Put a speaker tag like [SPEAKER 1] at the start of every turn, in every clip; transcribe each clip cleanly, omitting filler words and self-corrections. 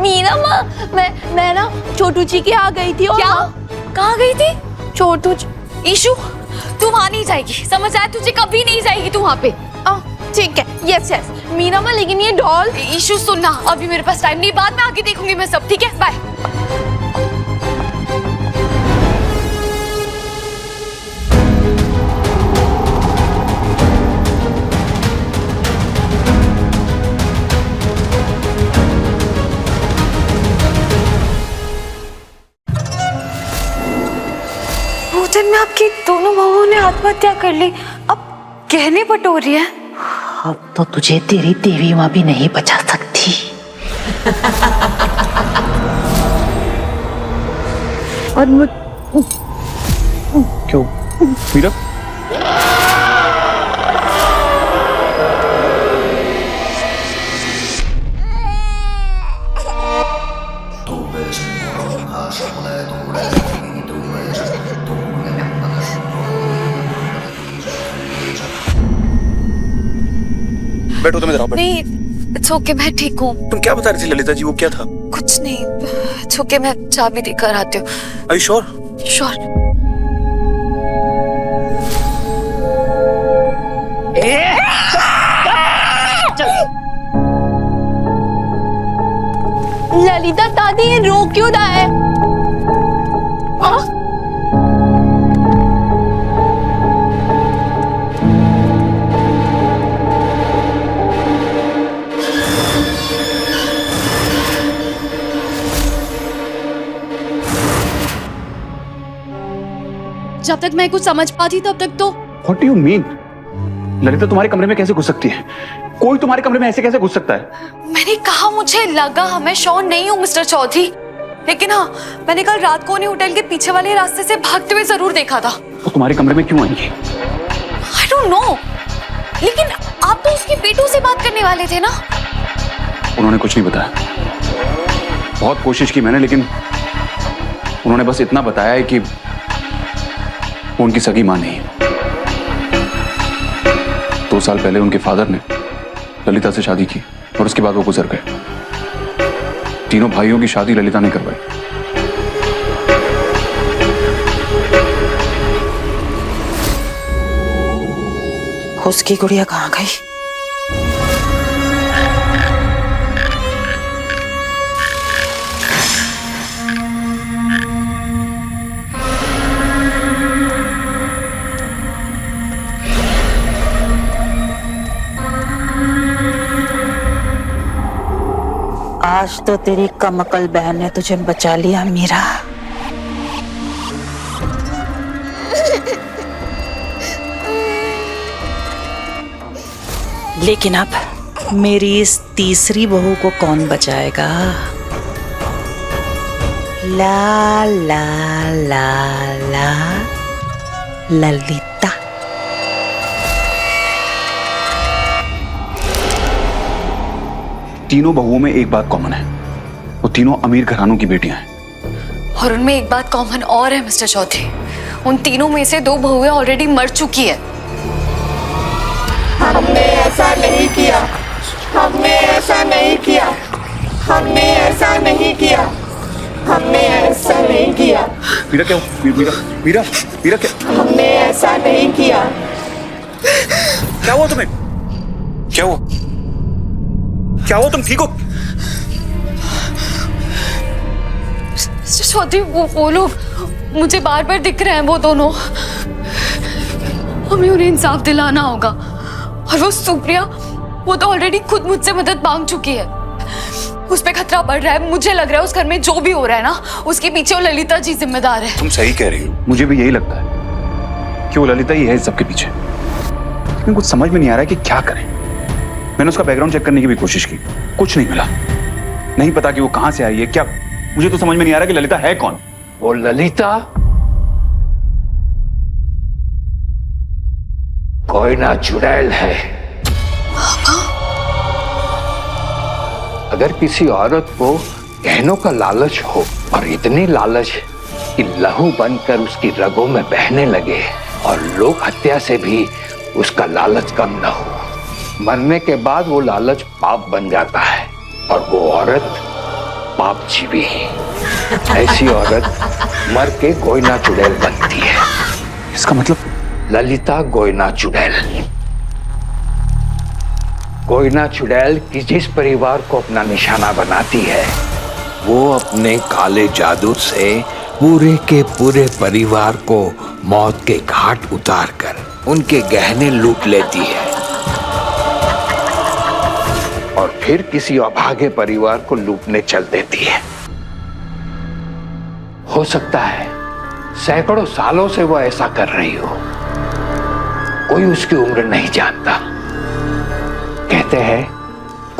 [SPEAKER 1] मीरा माँ, मैं ना छोटू जी के यहाँ गई थी। और
[SPEAKER 2] क्या? कहाँ गई थी?
[SPEAKER 1] छोटू
[SPEAKER 2] ईशु, तू वहाँ नहीं जाएगी, समझ आया? तुझे कभी नहीं जाएगी तू वहाँ पे।
[SPEAKER 1] ठीक है, यस यस मीरा माँ, लेकिन ये डॉल।
[SPEAKER 2] ईशु सुनना, अभी मेरे पास टाइम नहीं, बाद में आके देखूंगी मैं सब, ठीक है? बाय। भोजन में आपकी दोनों बहुओं ने आत्महत्या कर ली, अब गहने बटोर रही है।
[SPEAKER 3] अब तो तुझे तेरी देवी माँ भी नहीं बचा सकती।
[SPEAKER 4] और क्यों मीरा? बैठो तुम इधर आओ।
[SPEAKER 2] नहीं, इट्स ओके, मैं ठीक हूँ।
[SPEAKER 4] तुम क्या बता रही थी ललिता जी, वो क्या था?
[SPEAKER 2] कुछ नहीं, इट्स ओके, मैं चाबी देकर आती हूँ।
[SPEAKER 4] Are you sure?
[SPEAKER 2] Sure.
[SPEAKER 1] Lalita दादी, ये रो क्यों रहा है?
[SPEAKER 2] जब तक मैं कुछ समझ पाती तब तक तो।
[SPEAKER 4] What do you mean? Lalita तुम्हारे कमरे में कैसे घुस सकती है? कोई तुम्हारे कमरे में ऐसे कैसे घुस सकता है?
[SPEAKER 2] मैंने कहा मुझे लगा, मैं श्योर नहीं हूँ मिस्टर चौधरी, लेकिन हाँ, मैंने कल रात को उन्हें होटल के पीछे वाले रास्ते से भागते हुए जरूर देखा था।
[SPEAKER 4] वो तुम्हारे कमरे में क्यों आएंगी?
[SPEAKER 2] I don't know, लेकिन आप तो उसकी बेटों से बात करने वाले थे ना?
[SPEAKER 4] उन्होंने कुछ नहीं बताया। बहुत कोशिश की मैंने, लेकिन उन्होंने बस इतना बताया है कि वो उनकी सगी मां नहीं है। 2 साल पहले उनके फादर ने ललिता से शादी की और उसके बाद वो गुजर गए। तीनों भाइयों की शादी ललिता ने करवाई।
[SPEAKER 3] उसकी गुड़िया कहाँ गई? आज तो तेरी कमकल बहन ने तुझे बचा लिया मीरा। लेकिन अब मेरी इस तीसरी बहू को कौन बचाएगा? ला ला ला ला ललिता।
[SPEAKER 4] तीनों बहुओं में एक बात कॉमन है, वो तीनों अमीर घरानों की बेटियां हैं।
[SPEAKER 2] और उनमें एक बात कॉमन और है मिस्टर चौधरी, उन तीनों में से 2 बहुएं ऑलरेडी मर चुकी है।
[SPEAKER 5] हमने ऐसा नहीं किया, हमने ऐसा नहीं किया, हमने ऐसा नहीं किया, हमने ऐसा नहीं किया।
[SPEAKER 4] मीरा क्या? मीरा मीरा मीरा क्या?
[SPEAKER 5] हमने ऐसा नहीं किया।
[SPEAKER 4] क्या हुआ तुम्हें? क्या हुआ? क्या हुआ? तुम ठीक हो?
[SPEAKER 2] मिस्टर चौधरी, वो लोग मुझे बार बार दिख रहे हैं, वो दोनों। हमें उन्हें इंसाफ दिलाना होगा। और वो सुप्रिया, वो तो ऑलरेडी खुद मुझसे मदद मांग चुकी है। उस पे खतरा बढ़ रहा है। मुझे लग रहा है उस घर में जो भी हो रहा है ना, उसके पीछे वो ललिता जी जिम्मेदार है।
[SPEAKER 4] तुम सही कह रही हो, मुझे भी यही लगता है कि वो ललिता ही है इस सबके पीछे। लेकिन कुछ समझ में नहीं आ रहा है कि क्या करें। मैंने उसका बैकग्राउंड चेक करने की भी कोशिश की, कुछ नहीं मिला। नहीं पता कि वो कहां से आई है, क्या। मुझे तो समझ में नहीं आ रहा कि ललिता है कौन।
[SPEAKER 6] वो ललिता कोई ना चुड़ैल है। अगर किसी औरत को गहनों का लालच हो, और इतनी लालच कि लहू बनकर उसकी रगों में बहने लगे, और लोक हत्या से भी उसका लालच कम न हो, मरने के बाद वो लालच पाप बन जाता है, और वो औरत पाप जीवी। ऐसी औरत मर के गोइना चुड़ैल बनती है।
[SPEAKER 4] इसका मतलब?
[SPEAKER 6] ललिता गोइना चुड़ैल। गोइना चुड़ैल की जिस परिवार को अपना निशाना बनाती है, वो अपने काले जादू से पूरे के पूरे परिवार को मौत के घाट उतारकर उनके गहने लूट लेती है और फिर किसी अभागे परिवार को लूटने चल देती है। हो सकता है सैकड़ों सालों से वो ऐसा कर रही हो, कोई उसकी उम्र नहीं जानता। कहते हैं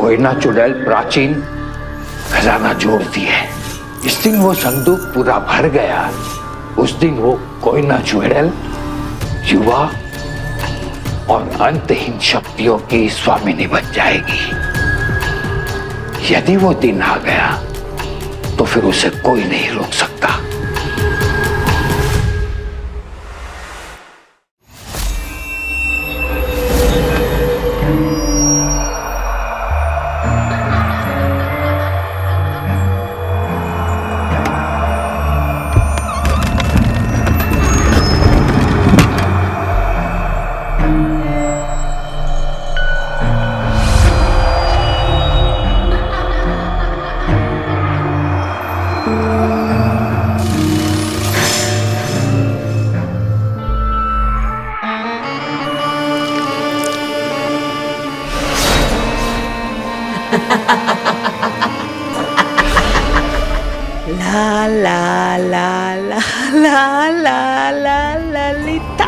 [SPEAKER 6] गोइना चुड़ैल प्राचीन खजाना जोड़ती है। जिस दिन वो संदूक पूरा भर गया, उस दिन वो गोइना चुड़ैल युवा और अंतहीन शक्तियों की स्वामिनी बन जाएगी। यदि वो दिन आ गया तो फिर उसे कोई नहीं रोक सकता।
[SPEAKER 3] ला ला ला ला ला ला ला ललिता।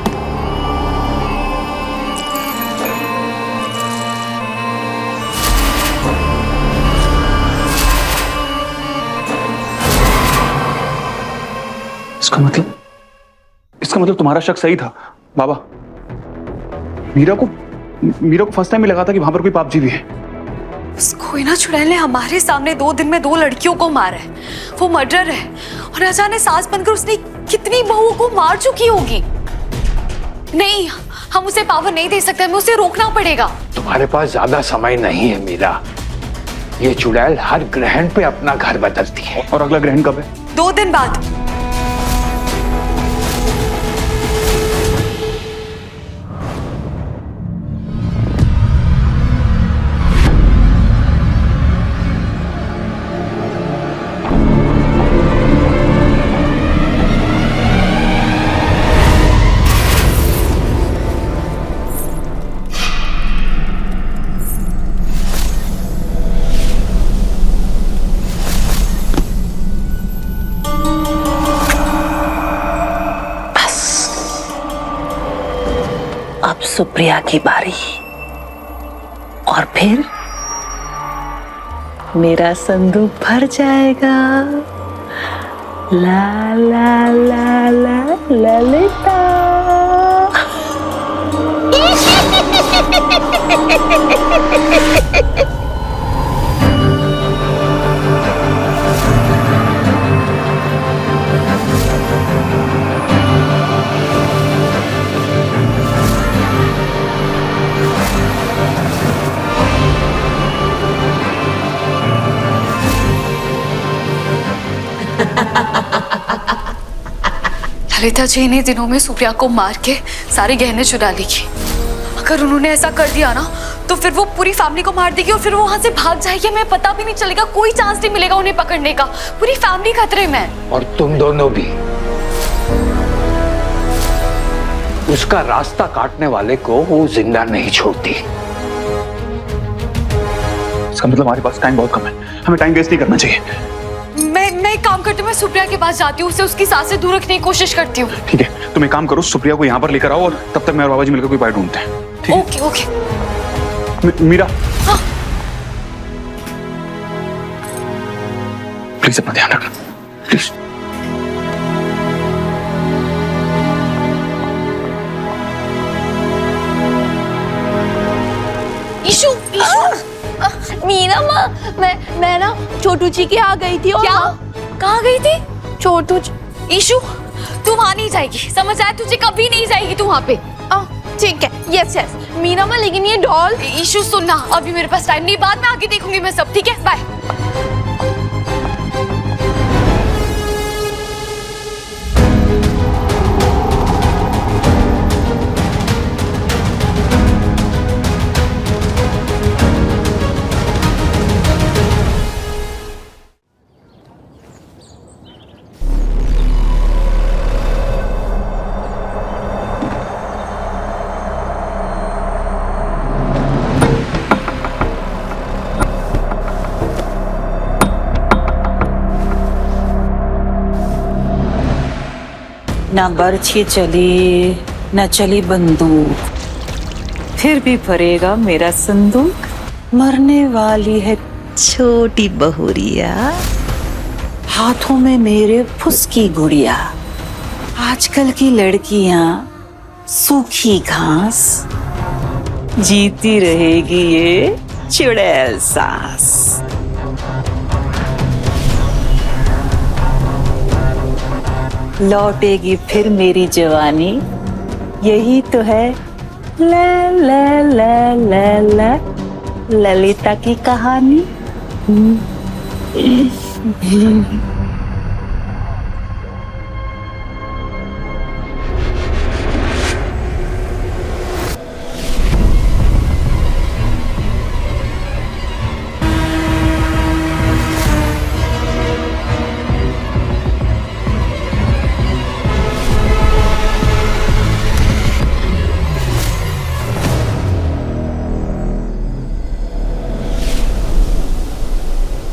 [SPEAKER 4] इसका मतलब तुम्हारा शक सही था बाबा। मीरा को फर्स्ट टाइम ही लगा था कि वहां पर कोई पाप जीवी है।
[SPEAKER 2] उस गोइना चुड़ैल ने हमारे सामने 2 दिन में 2 लड़कियों को मारा है। वो मर्डर है और अचानक सास बनकर उसने कितनी बहुओं को मार चुकी होगी। नहीं, हम उसे पावर नहीं दे सकते, हमें उसे रोकना पड़ेगा।
[SPEAKER 6] तुम्हारे पास ज्यादा समय नहीं है मीरा। ये चुड़ैल हर ग्रहण पे अपना घर बदलती है।
[SPEAKER 4] और अगला ग्रहण कब है?
[SPEAKER 2] 2 दिन बाद।
[SPEAKER 3] अब सुप्रिया की बारी और फिर मेरा संदूक भर जाएगा। ला ला ला ला ललिता।
[SPEAKER 2] ललिता जी इन्हीं दिनों में सुप्रिया को मार के सारे गहने चुरा लेगी। अगर उन्होंने ऐसा कर दिया ना तो फिर वो पूरी फैमिली को मार देगी और फिर वो वहां से भाग जाएगी। हमें पता भी नहीं चलेगा, कोई चांस नहीं मिलेगा उन्हें पकड़ने का। पूरी फैमिली खतरे में है।
[SPEAKER 6] और तुम दोनों भी। उसका रास्ता काटने वाले को वो जिंदा नहीं छोड़ती।
[SPEAKER 4] इसका मतलब हमारे पास टाइम बहुत कम है, हमें टाइम वेस्ट नहीं करना चाहिए।
[SPEAKER 2] मैं एक काम करती हूँ, मैं सुप्रिया के पास जाती हूँ, उसे उसकी सास से दूर रखने की कोशिश करती हूँ।
[SPEAKER 4] ठीक है, तुम एक काम करो, सुप्रिया को यहाँ पर लेकर आओ और तब तक मैं और बाबा जी मिलकर कोई उपाय ढूंढते हैं। ठीक है?
[SPEAKER 2] Okay okay.
[SPEAKER 4] मीरा,
[SPEAKER 2] हाँ।
[SPEAKER 4] प्लीज अपना ध्यान रखना, प्लीज।
[SPEAKER 2] ईशु,
[SPEAKER 1] मीरा माँ, मैं ना छोटू जी के यहाँ गई थी। और
[SPEAKER 2] क्या? कहाँ गई थी?
[SPEAKER 1] छोटू जी।
[SPEAKER 2] ईशु, तू वहाँ नहीं जाएगी, समझ आया? तुझे कभी नहीं जाएगी तू वहाँ पे।
[SPEAKER 1] ठीक है, यस यस मीरा माँ, लेकिन ये डॉल।
[SPEAKER 2] ईशु सुनना, अभी मेरे पास टाइम नहीं, बाद में आके देखूंगी मैं सब। ठीक है, बाय।
[SPEAKER 3] ना बर्छी चली न चली बंदूक, फिर भी भरेगा मेरा संदूक। मरने वाली है छोटी बहुरिया, हाथों में मेरे फुसकी गुड़िया। आजकल की लड़कियां सूखी घास, जीती रहेगी ये चुड़ैल सास। लौटेगी फिर मेरी जवानी, यही तो है ला ला ला ला ला ललिता की कहानी।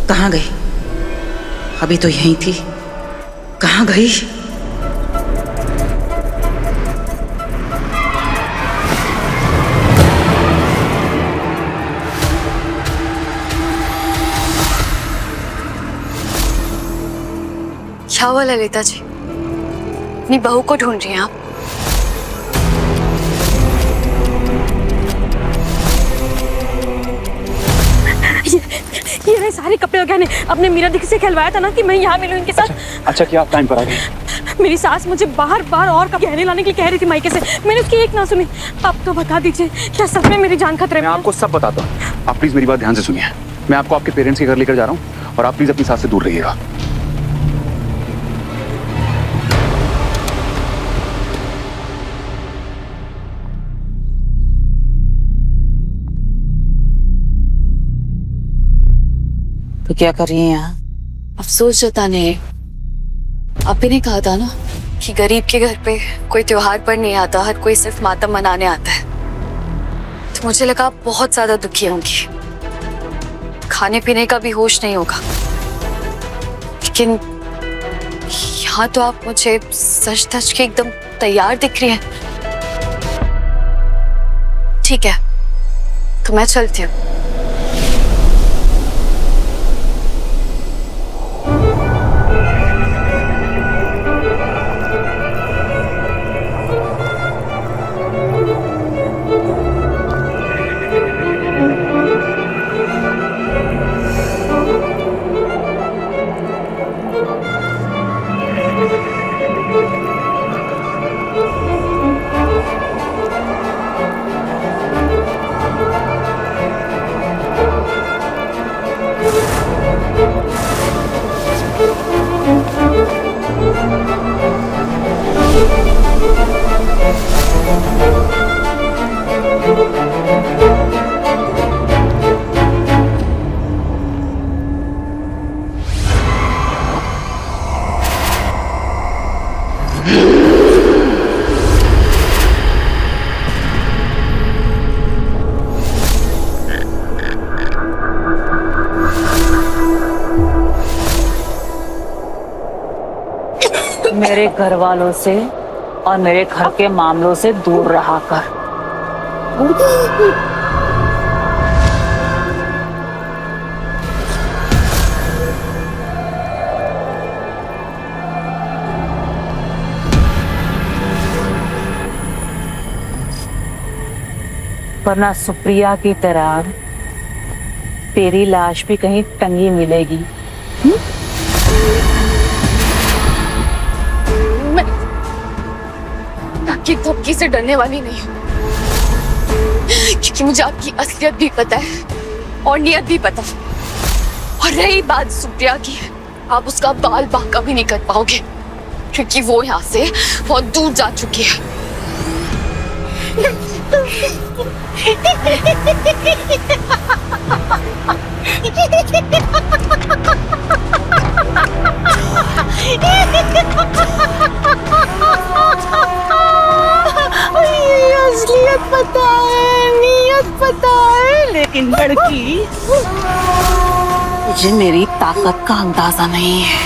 [SPEAKER 3] कहाँ गई? अभी तो यहीं थी, कहाँ गई?
[SPEAKER 2] क्या हुआ ललिता जी? अपनी बहू को ढूंढ रही हैं आप?
[SPEAKER 1] ये रहे सारे कपड़े और गहने। अपने मीरा दीदी से कहलवाया था ना कि मैं यहाँ मिलूं इनके साथ।
[SPEAKER 4] अच्छा क्या आप टाइम पर आ गए?
[SPEAKER 1] मेरी सास मुझे बार बार और गहने लाने के लिए कह रही थी मायके से, मैंने उसकी एक ना सुनी। आप तो बता दीजिए, क्या सच में मेरी जान खतरे में?
[SPEAKER 4] मैं आपको सब बताता हूँ, आप प्लीज मेरी बात ध्यान से सुनिए। मैं आपको आपके पेरेंट्स के घर लेकर जा रहा हूँ और आप प्लीज अपनी सास से दूर रहिएगा।
[SPEAKER 3] तो क्या कर रही है यहाँ?
[SPEAKER 2] अफसोस जताने। आप ही ने कहा था ना कि गरीब के घर पे कोई त्योहार पर नहीं आता, हर कोई सिर्फ मातम मनाने आता है। तो मुझे लगा आप बहुत ज्यादा दुखी होंगी, खाने पीने का भी होश नहीं होगा। लेकिन यहाँ तो आप मुझे सच धज के एकदम तैयार दिख रही हैं। ठीक है, तो मैं चलती हूँ।
[SPEAKER 3] मेरे घर वालों से और मेरे घर के मामलों से दूर रहा कर। वरना सुप्रिया की तरह तेरी लाश भी कहीं टंगी मिलेगी।
[SPEAKER 2] आपकी धमकी से डरने वाली नहीं हूँ, क्योंकि मुझे आपकी असलियत भी पता है और नियत भी पता है। और रही बात सुप्रिया की, आप उसका बाल बांका भी नहीं कर पाओगे, क्योंकि वो यहाँ से बहुत दूर जा चुकी है।
[SPEAKER 3] असलियत पता है, नियत पता है, लेकिन लड़की मुझे मेरी ताकत का अंदाजा नहीं है।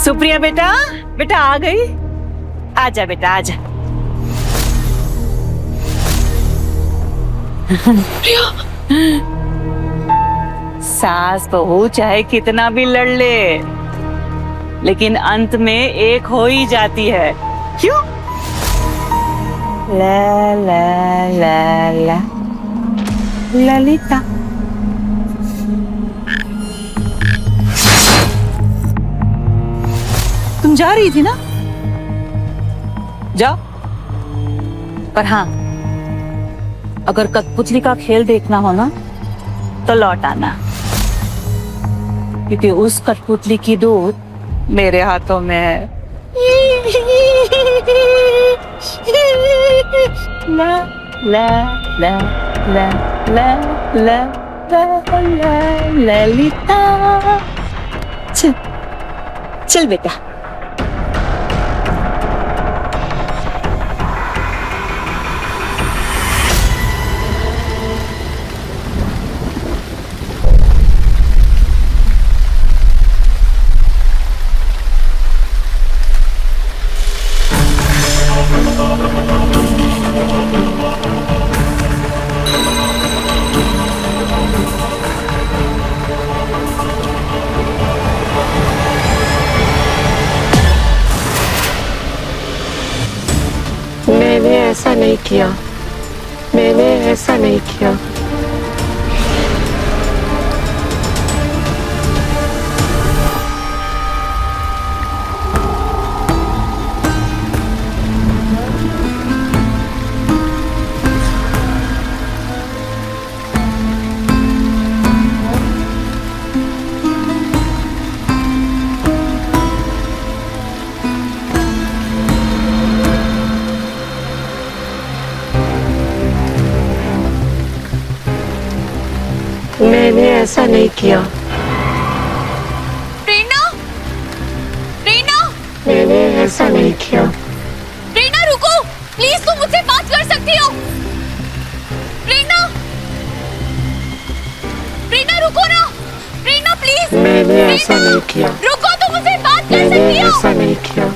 [SPEAKER 3] सुप्रिया बेटा, बेटा आ गई। आजा बेटा आजा। सास बहू चाहे कितना भी लड़ ले, लेकिन अंत में एक हो ही जाती है। क्यों? ला ला ला ला ललिता। तुम जा रही थी ना? जाओ। पर हाँ, अगर कठपुतली का खेल देखना हो ना तो लौट आना, क्योंकि उस कठपुतली की दूध मेरे हाथों में है। ला ला ला ला ला ला ला ला ललिता। चल चल बेटा।
[SPEAKER 5] मैंने ऐसा नहीं किया, मैंने ऐसा नहीं किया। मैंने ऐसा नहीं किया,
[SPEAKER 2] प्रेरणा, प्रेरणा,
[SPEAKER 5] मैंने ऐसा नहीं किया।
[SPEAKER 2] प्रेरणा रुको, प्लीज तुम मुझसे बात कर सकती हो। प्रेरणा, प्रेरणा रुको ना, प्रेरणा प्लीज।
[SPEAKER 5] मैंने ऐसा नहीं किया,
[SPEAKER 2] रुको, तुम मुझसे बात कर
[SPEAKER 5] मैंने
[SPEAKER 2] सकती हो।
[SPEAKER 5] ऐसा नहीं किया,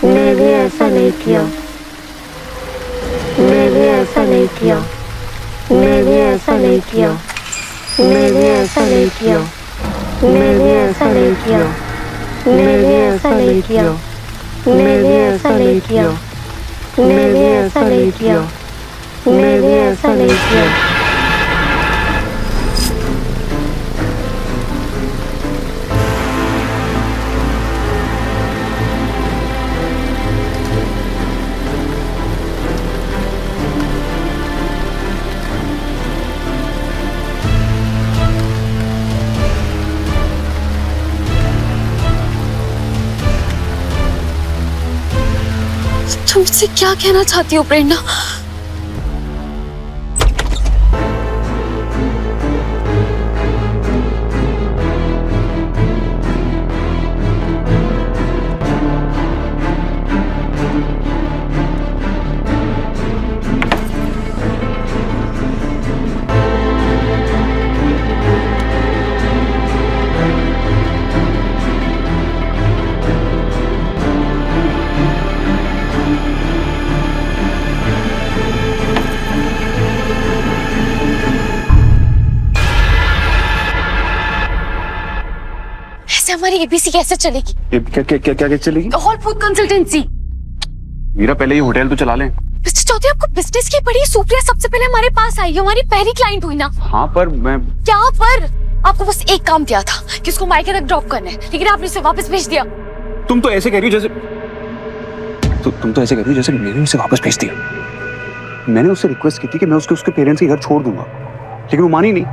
[SPEAKER 5] मैंने ऐसा नहीं किया, मैंने ऐसा नहीं किया, मैंने ऐसा नहीं किया, मैंने ऐसा नहीं किया, मैंने ऐसा नहीं किया, मैंने ऐसा नहीं किया, मैंने ऐसा नहीं किया, मैंने ऐसा नहीं किया, मैंने ऐसा नहीं किया।
[SPEAKER 2] तुम मुझसे क्या कहना चाहती हो प्रेरणा? हमारी एबीसी कैसे चलेगी?
[SPEAKER 4] क्या क्या क्या क्या चलेगी?
[SPEAKER 2] Whole food consultancy.
[SPEAKER 4] मीरा पहले ये होटल तो चला लें।
[SPEAKER 2] मिस्टर चौधरी, आपको बिजनेस की बड़ी सुप्रिया सबसे पहले हमारे पास आई, हमारी पहली क्लाइंट हुई ना।
[SPEAKER 4] हाँ पर मैं
[SPEAKER 2] क्या पर? आपको बस एक काम दिया था कि उसको मायके तक ड्रॉप करना है, लेकिन आपने उसे वापस भेज दिया।
[SPEAKER 4] तुम तो ऐसे कह रही हो जैसे तुम तो ऐसे कह रही हो जैसे मैंने उसे वापस भेज दिया। मैंने उससे रिक्वेस्ट की थी कि मैं उसके पेरेंट्स के घर छोड़ दूंगा, लेकिन वो मानी नहीं।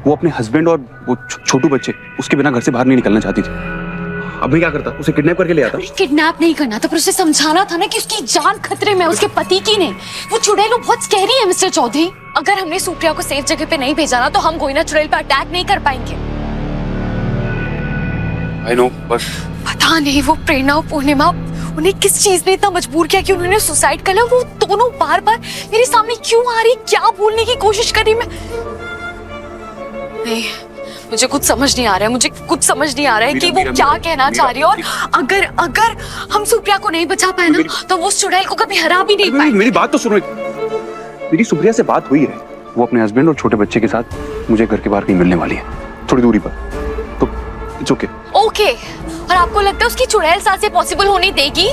[SPEAKER 4] वो अपने हस्बैंड और वो छोटू बच्चे उसके बिना घर से बाहर नहीं निकलना चाहती थी। अब मैं क्या करता? उसे किडनैप करके ले आता।
[SPEAKER 2] किडनैप नहीं करना था, पर उसे समझाना था ना कि उसकी जान खतरे में, उसके पति की नहीं। वो चुड़ैल बहुत स्कैरी है मिस्टर चौधरी। अगर हमने सुप्रिया को सेफ जगह पे नहीं भेजा ना तो हम गोइना चुड़ैल पे अटैक नहीं कर पाएंगे।
[SPEAKER 4] आई नो, बस
[SPEAKER 2] पता नहीं वो प्रेरणा और पूर्णिमा उन्हें किस चीज ने इतना मजबूर किया कि उन्होंने सुसाइड कर लिया? वो दोनों बार बार मेरे सामने क्यों आ रही, क्या बोलने की कोशिश कर रही? मैं नहीं, मुझे कुछ समझ नहीं आ रहा है, मुझे कुछ समझ नहीं आ रहा है कि वो क्या कहना चाह रही है। और अगर हम सुप्रिया को नहीं बचा पाए ना, तो वो उस चुड़ैल को कभी हरा भी नहीं पाए।
[SPEAKER 4] मेरी बात तो सुनो। मेरी सुप्रिया से बात हुई है, वो अपने हस्बैंड और छोटे बच्चे के साथ मुझे घर के बाहर कहीं मिलने वाली है, थोड़ी दूरी पर, तो इट्स ओके।
[SPEAKER 2] ओके, और आपको लगता है उसकी चुड़ैल सास से पॉसिबल होने देगी?